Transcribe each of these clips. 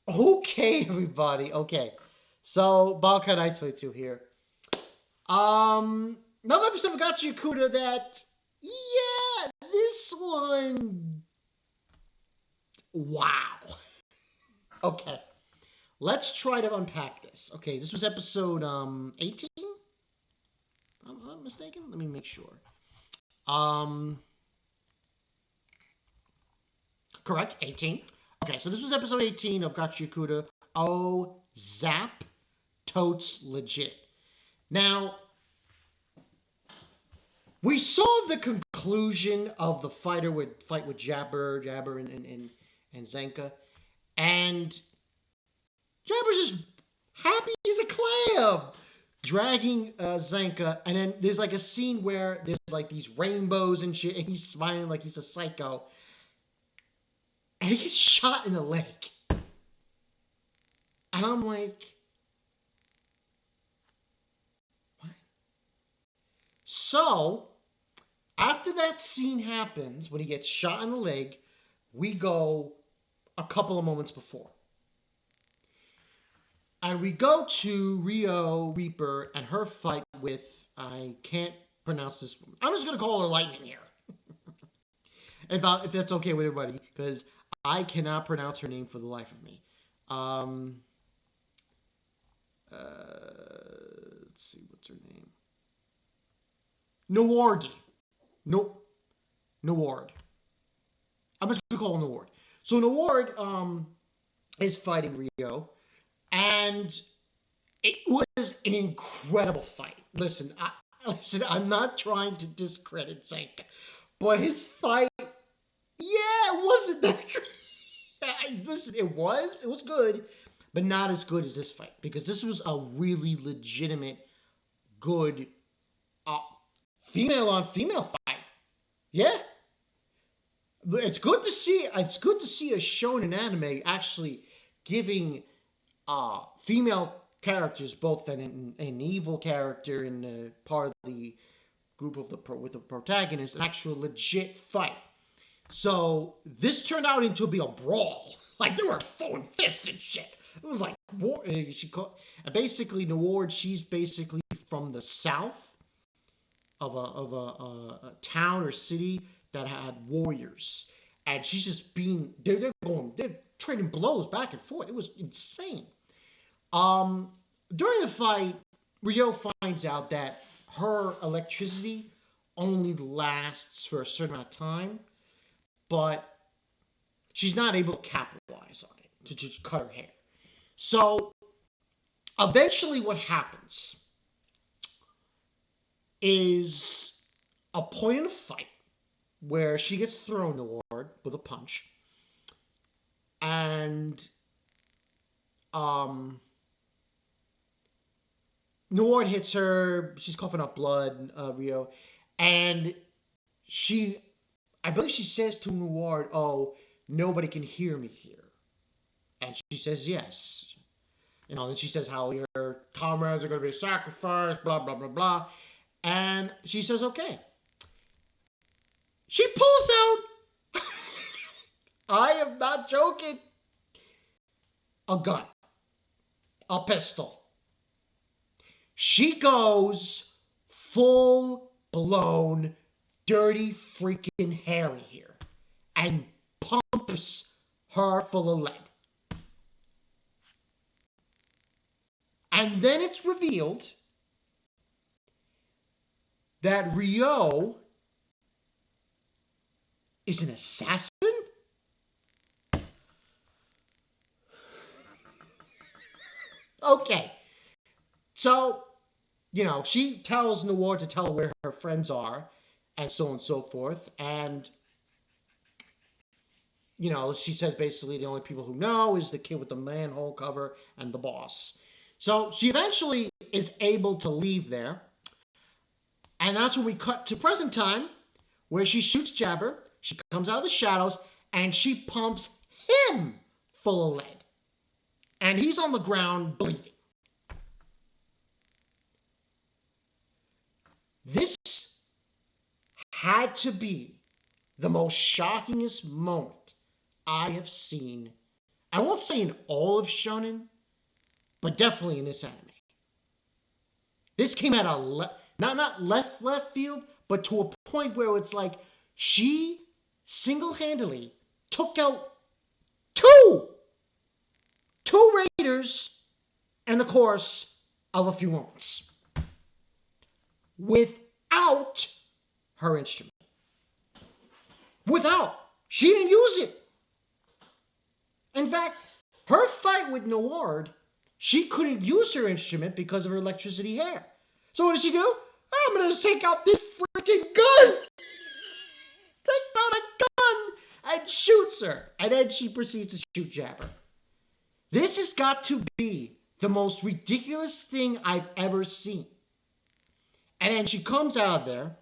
Okay, everybody. Okay. So, Balkan Night 22 here. Another episode of Gachiakuta that, yeah, this one, wow. Okay, let's try to unpack this. Okay, this was episode 18. I'm not mistaken. Let me make sure. Um, correct, 18. Okay, so this was episode 18 of Gachiakuta. Oh, zap, totes legit. Now, we saw the conclusion of the fight with Jabber and Zenka, and Jabber's just happy as a clam, dragging Zenka, and then there's like a scene where there's like these rainbows and shit, and he's smiling like he's a psycho, and he gets shot in the leg, and I'm like, what? So after that scene happens, when he gets shot in the leg, we go a couple of moments before. And we go to Rio Reaper and her fight with, I can't pronounce this woman. I'm just going to call her Lightning here. If that's okay with everybody, because I cannot pronounce her name for the life of me. Um, let's see, what's her name? Naward. No, Naward. I'm just going to call her Naward. So Naward is fighting Rio, and it was an incredible fight. Listen, I'm not trying to discredit Zenka, but his fight, yeah, it wasn't that great. Listen, it was good, but not as good as this fight because this was a really legitimate, good, uh, female on female fight. Yeah, it's good to see. It's good to see a show in an anime actually giving female characters, both an evil character and part of the group of with the protagonist, an actual legit fight. So this turned out into be a brawl. Like they were throwing fists and shit. It was like war. Basically Naward. She's basically from the south of a town or city that had warriors, and she's just being they're trading blows back and forth. It was insane. Um, During the fight, Rio finds out that her electricity only lasts for a certain amount of time, but she's not able to capitalize on it to just cut her hair. So eventually, what happens is a point in the fight where she gets thrown toward with a punch, and um, Nord hits her. She's coughing up blood, Rio, and she, I believe she says to Nord, "Oh, nobody can hear me here," and she says yes. Then she says how your comrades are going to be sacrificed, blah blah blah blah, and she says okay. She pulls out. I am not joking. A gun, a pistol. She goes full blown dirty freaking Harry here and pumps her full of lead. And then it's revealed that Riyo is an assassin? Okay. So, she tells Noir to tell her where her friends are, and so on and so forth. And, she says basically the only people who know is the kid with the manhole cover and the boss. So she eventually is able to leave there. And that's when we cut to present time, where she shoots Jabber. She comes out of the shadows, and she pumps him full of lead. And he's on the ground bleeding. This had to be the most shockingest moment I have seen I won't say in all of shonen, but definitely in this anime. This came out of not left field, but to a point where it's like she single-handedly took out two raiders in the course of a few moments without her instrument. She didn't use it. In fact, her fight with Noord, she couldn't use her instrument because of her electricity hair. So what does she do? I'm going to take out this freaking gun. Takes out a gun and shoots her. And then she proceeds to shoot Jabber. This has got to be the most ridiculous thing I've ever seen. And then she comes out of there.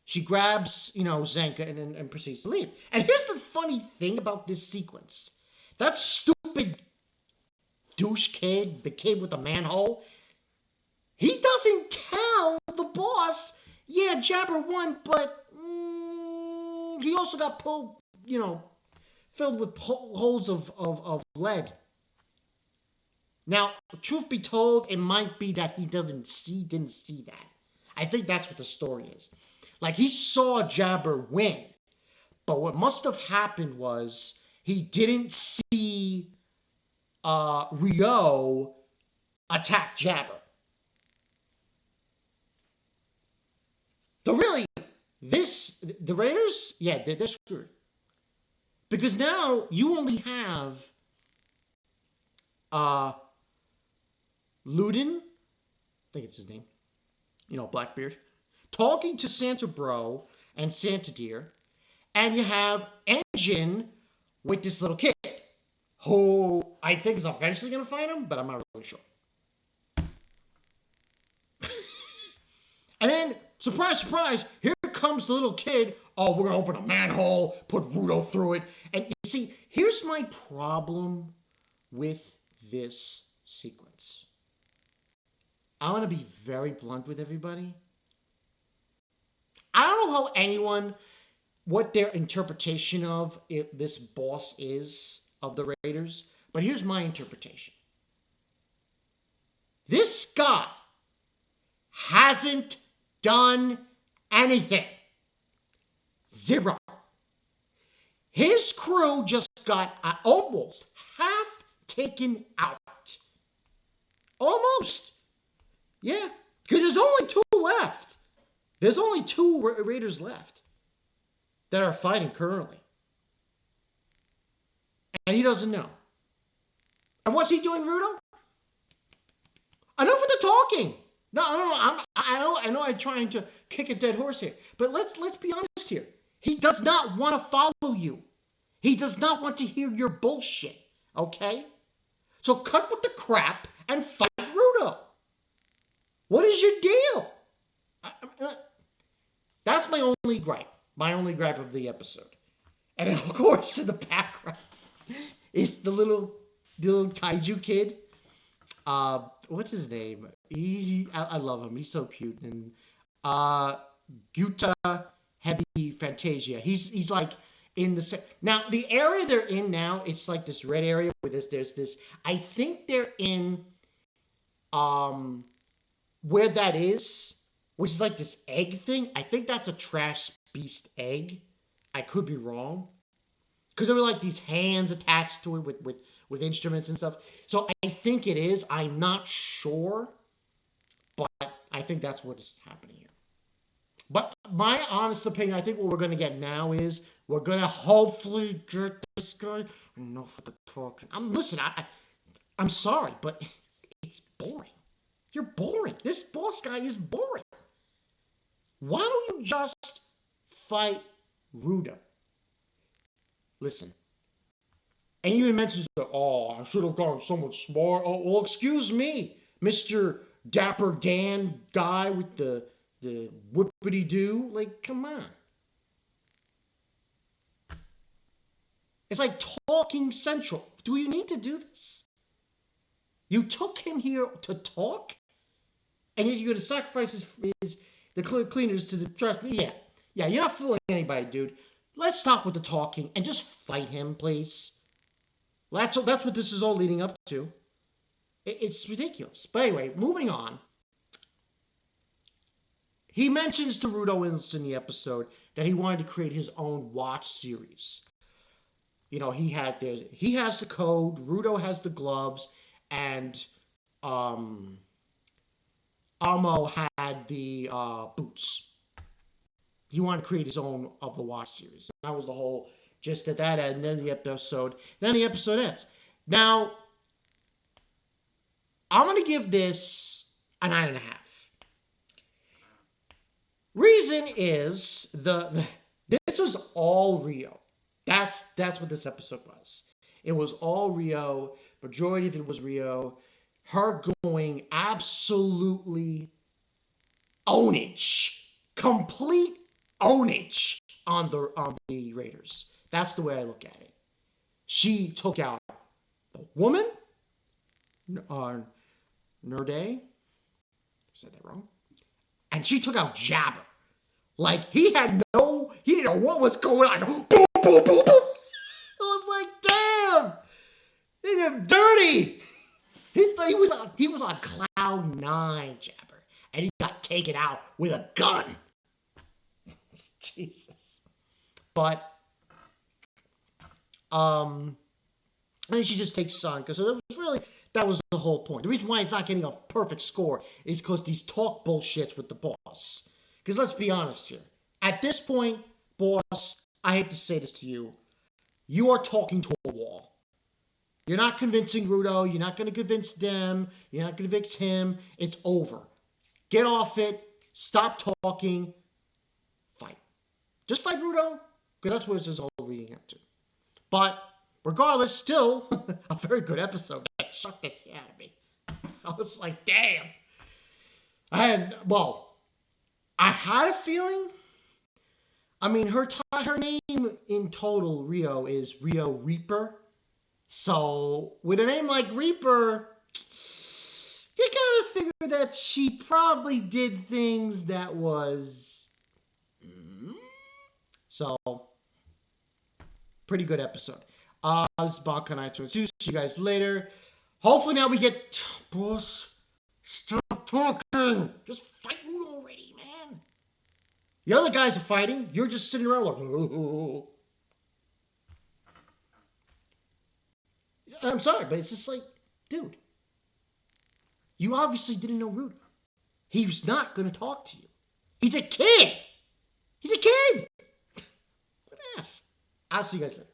She grabs, Zenka and proceeds to leave. And here's the funny thing about this sequence. That stupid douche kid, the kid with the manhole, he doesn't tell the boss, yeah, Jabber won, but he also got pulled, filled with holes of lead. Now, truth be told, it might be that he didn't see that. I think that's what the story is. Like, he saw Jabber win, but what must have happened was he didn't see Riyo attack Jabber. So really, the Raiders, yeah, they're screwed. Because now you only have Luden, I think it's his name, Blackbeard, talking to Santa Bro and Santa Deer, and you have Engine with this little kid, who I think is eventually going to find him, but I'm not really sure. And then, surprise, surprise, here comes the little kid. Oh, we're going to open a manhole, put Rudo through it. And you see, here's my problem with this sequence. I want to be very blunt with everybody. I don't know what their interpretation of this boss is of the Raiders, but here's my interpretation. This guy hasn't done anything. Zero. His crew just got almost half taken out. Almost. Yeah, because there's only two left. There's only two Raiders left that are fighting currently. And he doesn't know. And what's he doing, Rudo? Enough with the talking. No. I know I'm trying to kick a dead horse here. But let's be honest here. He does not want to follow you. He does not want to hear your bullshit. Okay? So cut with the crap and fight Rudo. What is your deal? That's my only gripe. My only gripe of the episode. And of course, in the background is the little kaiju kid. What's his name? I love him. He's so cute. And Guta Heavy Fantasia. He's like in the now the area they're in now. It's like this red area where there's this. I think they're in where that is, which is like this egg thing. I think that's a trash beast egg. I could be wrong. Because there were like these hands attached to it with instruments and stuff. So I think it is. I'm not sure. But I think that's what is happening here. But my honest opinion, I think what we're going to get now is we're going to hopefully get this guy. Enough of the talking. I'm sorry, but it's boring. You're boring. This boss guy is boring. Why don't you just fight Rudo? Listen. And he even mentions that, I should have gone someone smart. Oh, well, excuse me, Mr. Dapper Dan guy with the whippity-doo. Like, come on. It's like talking central. Do we need to do this? You took him here to talk? And yet you're going to sacrifice the cleaners to the trust me? Yeah, you're not fooling anybody, dude. Let's stop with the talking and just fight him, please. That's what this is all leading up to. It's ridiculous. But anyway, moving on. He mentions to Rudo in the episode that he wanted to create his own watch series. You know, he has the code, Rudo has the gloves, and Amo had the boots. He wanted to create his own of the watch series. That was the whole gist of that. And then the episode ends. Now, I'm going to give this a 9.5. Reason is this was all Riyo. That's what this episode was. It was all Riyo. Majority of it was Riyo. Her going absolutely ownage, complete ownage on the Raiders. That's the way I look at it. She took out the woman, Nerde. Said that wrong. And she took out Jabber. Like, he didn't know what was going on. Boom, boom, boom, boom. I was like, damn, they got dirty. He was on cloud 9, Jabber, and he got taken out with a gun. Jesus. But and then she just takes Sanka. So that was the whole point. The reason why it's not getting a perfect score is because these talk bullshits with the boss. Because let's be honest here. At this point, boss, I hate to say this to you. You are talking to a wall. You're not convincing Rudo. You're not going to convince them. You're not going to convince him. It's over. Get off it. Stop talking. Fight. Just fight Rudo. Because that's what this is all leading up to. But regardless, still a very good episode. That shocked the shit out of me. I was like, damn. I had a feeling. I mean, her name in total, Riyo, is Riyo Reaper. So, with a name like Reaper, you gotta figure that she probably did things that was... So, pretty good episode. This is Bob Kanai. See you guys later. Hopefully now we get... Boss, stop talking. Just fight Rudo already, man. The other guys are fighting. You're just sitting around like... Oh. I'm sorry, but it's just like, dude, you obviously didn't know Rudo. He's not going to talk to you. He's a kid. What an ass. I'll see you guys later.